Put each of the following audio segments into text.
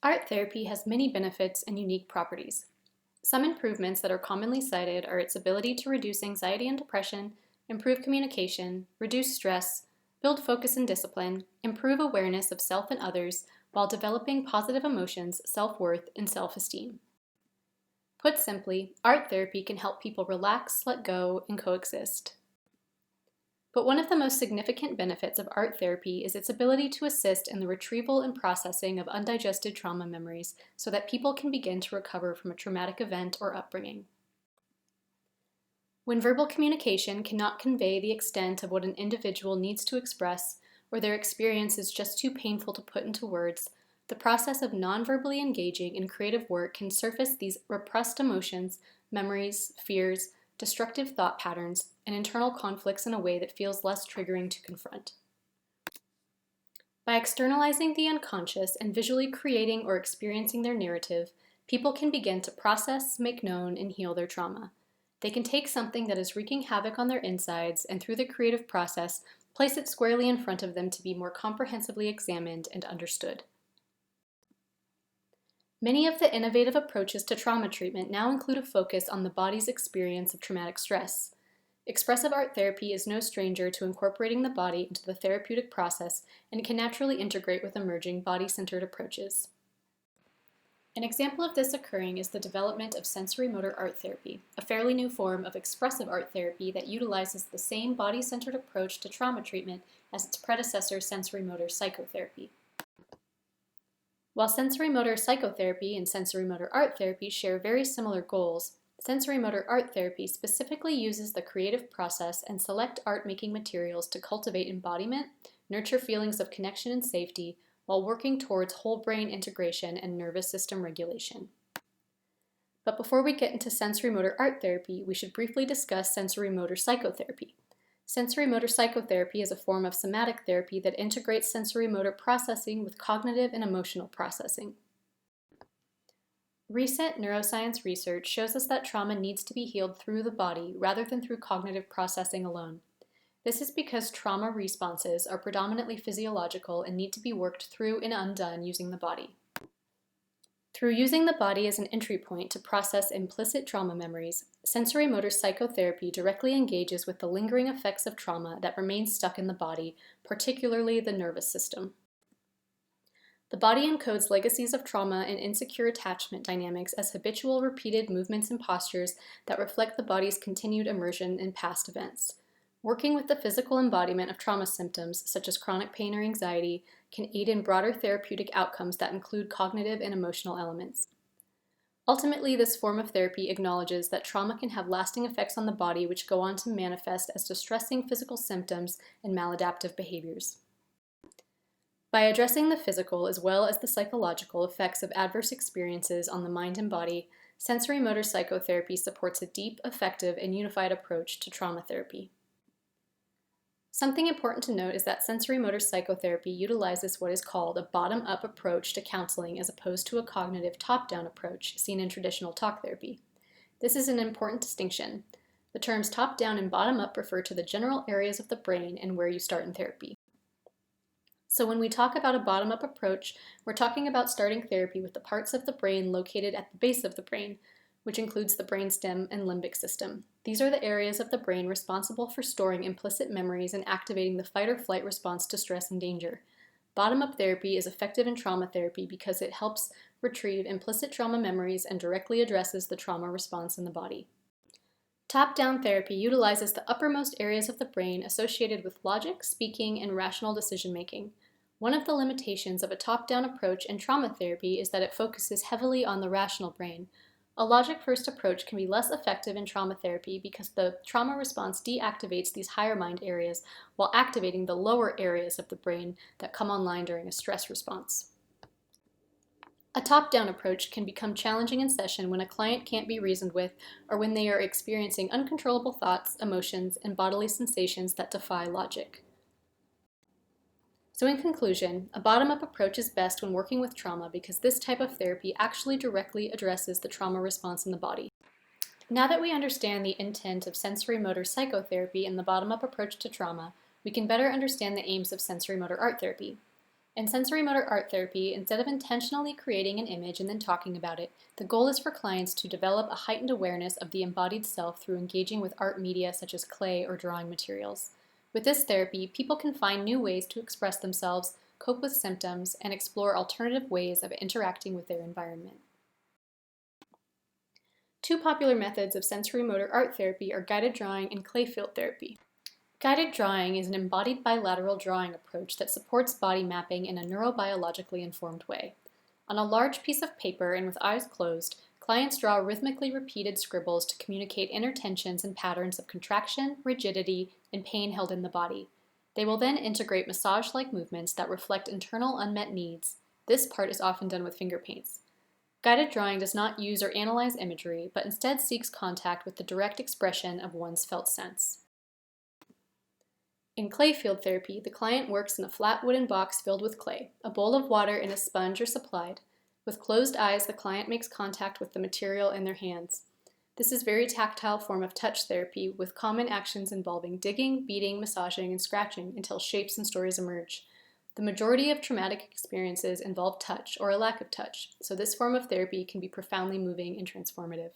Art therapy has many benefits and unique properties. Some improvements that are commonly cited are its ability to reduce anxiety and depression, improve communication, reduce stress, build focus and discipline, improve awareness of self and others, while developing positive emotions, self-worth, and self-esteem. Put simply, art therapy can help people relax, let go, and coexist. But one of the most significant benefits of art therapy is its ability to assist in the retrieval and processing of undigested trauma memories so that people can begin to recover from a traumatic event or upbringing. When verbal communication cannot convey the extent of what an individual needs to express, or their experience is just too painful to put into words, the process of non-verbally engaging in creative work can surface these repressed emotions, memories, fears, destructive thought patterns, and internal conflicts in a way that feels less triggering to confront. By externalizing the unconscious and visually creating or experiencing their narrative, people can begin to process, make known, and heal their trauma. They can take something that is wreaking havoc on their insides and through the creative process, place it squarely in front of them to be more comprehensively examined and understood. Many of the innovative approaches to trauma treatment now include a focus on the body's experience of traumatic stress. Expressive art therapy is no stranger to incorporating the body into the therapeutic process and can naturally integrate with emerging body-centered approaches. An example of this occurring is the development of sensorimotor art therapy, a fairly new form of expressive art therapy that utilizes the same body-centered approach to trauma treatment as its predecessor, sensorimotor psychotherapy. While sensorimotor psychotherapy and sensorimotor art therapy share very similar goals, sensorimotor art therapy specifically uses the creative process and select art-making materials to cultivate embodiment, nurture feelings of connection and safety, while working towards whole brain integration and nervous system regulation. But before we get into sensorimotor art therapy, we should briefly discuss sensorimotor psychotherapy. Sensorimotor psychotherapy is a form of somatic therapy that integrates sensorimotor processing with cognitive and emotional processing. Recent neuroscience research shows us that trauma needs to be healed through the body rather than through cognitive processing alone. This is because trauma responses are predominantly physiological and need to be worked through and undone using the body. Through using the body as an entry point to process implicit trauma memories, sensorimotor psychotherapy directly engages with the lingering effects of trauma that remain stuck in the body, particularly the nervous system. The body encodes legacies of trauma and insecure attachment dynamics as habitual repeated movements and postures that reflect the body's continued immersion in past events. Working with the physical embodiment of trauma symptoms, such as chronic pain or anxiety, can aid in broader therapeutic outcomes that include cognitive and emotional elements. Ultimately, this form of therapy acknowledges that trauma can have lasting effects on the body which go on to manifest as distressing physical symptoms and maladaptive behaviors. By addressing the physical as well as the psychological effects of adverse experiences on the mind and body, sensorimotor psychotherapy supports a deep, effective, and unified approach to trauma therapy. Something important to note is that sensorimotor psychotherapy utilizes what is called a bottom-up approach to counseling as opposed to a cognitive top-down approach seen in traditional talk therapy. This is an important distinction. The terms top-down and bottom-up refer to the general areas of the brain and where you start in therapy. So when we talk about a bottom-up approach, we're talking about starting therapy with the parts of the brain located at the base of the brain, which includes the brainstem and limbic system. These are the areas of the brain responsible for storing implicit memories and activating the fight or flight response to stress and danger. Bottom-up therapy is effective in trauma therapy because it helps retrieve implicit trauma memories and directly addresses the trauma response in the body. Top-down therapy utilizes the uppermost areas of the brain associated with logic, speaking, and rational decision-making. One of the limitations of a top-down approach in trauma therapy is that it focuses heavily on the rational brain. A logic-first approach can be less effective in trauma therapy because the trauma response deactivates these higher mind areas while activating the lower areas of the brain that come online during a stress response. A top-down approach can become challenging in session when a client can't be reasoned with or when they are experiencing uncontrollable thoughts, emotions, and bodily sensations that defy logic. So in conclusion, a bottom-up approach is best when working with trauma because this type of therapy actually directly addresses the trauma response in the body. Now that we understand the intent of sensorimotor psychotherapy and the bottom-up approach to trauma, we can better understand the aims of sensorimotor art therapy. In sensorimotor art therapy, instead of intentionally creating an image and then talking about it, the goal is for clients to develop a heightened awareness of the embodied self through engaging with art media such as clay or drawing materials. With this therapy, people can find new ways to express themselves, cope with symptoms, and explore alternative ways of interacting with their environment. Two popular methods of sensorimotor art therapy are guided drawing and clay field therapy. Guided drawing is an embodied bilateral drawing approach that supports body mapping in a neurobiologically informed way. On a large piece of paper and with eyes closed, clients draw rhythmically repeated scribbles to communicate inner tensions and patterns of contraction, rigidity, and pain held in the body. They will then integrate massage-like movements that reflect internal unmet needs. This part is often done with finger paints. Guided drawing does not use or analyze imagery, but instead seeks contact with the direct expression of one's felt sense. In clay field therapy, the client works in a flat wooden box filled with clay. A bowl of water and a sponge are supplied. With closed eyes, the client makes contact with the material in their hands. This is a very tactile form of touch therapy with common actions involving digging, beating, massaging, and scratching until shapes and stories emerge. The majority of traumatic experiences involve touch or a lack of touch, so this form of therapy can be profoundly moving and transformative.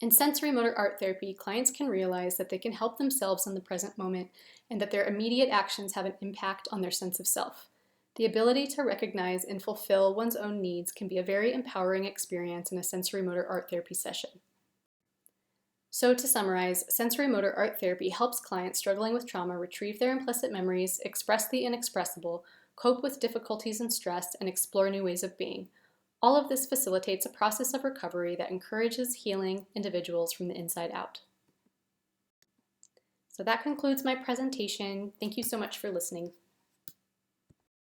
In sensorimotor art therapy, clients can realize that they can help themselves in the present moment and that their immediate actions have an impact on their sense of self. The ability to recognize and fulfill one's own needs can be a very empowering experience in a sensorimotor art therapy session. So to summarize, sensorimotor art therapy helps clients struggling with trauma retrieve their implicit memories, express the inexpressible, cope with difficulties and stress, and explore new ways of being. All of this facilitates a process of recovery that encourages healing individuals from the inside out. So that concludes my presentation. Thank you so much for listening.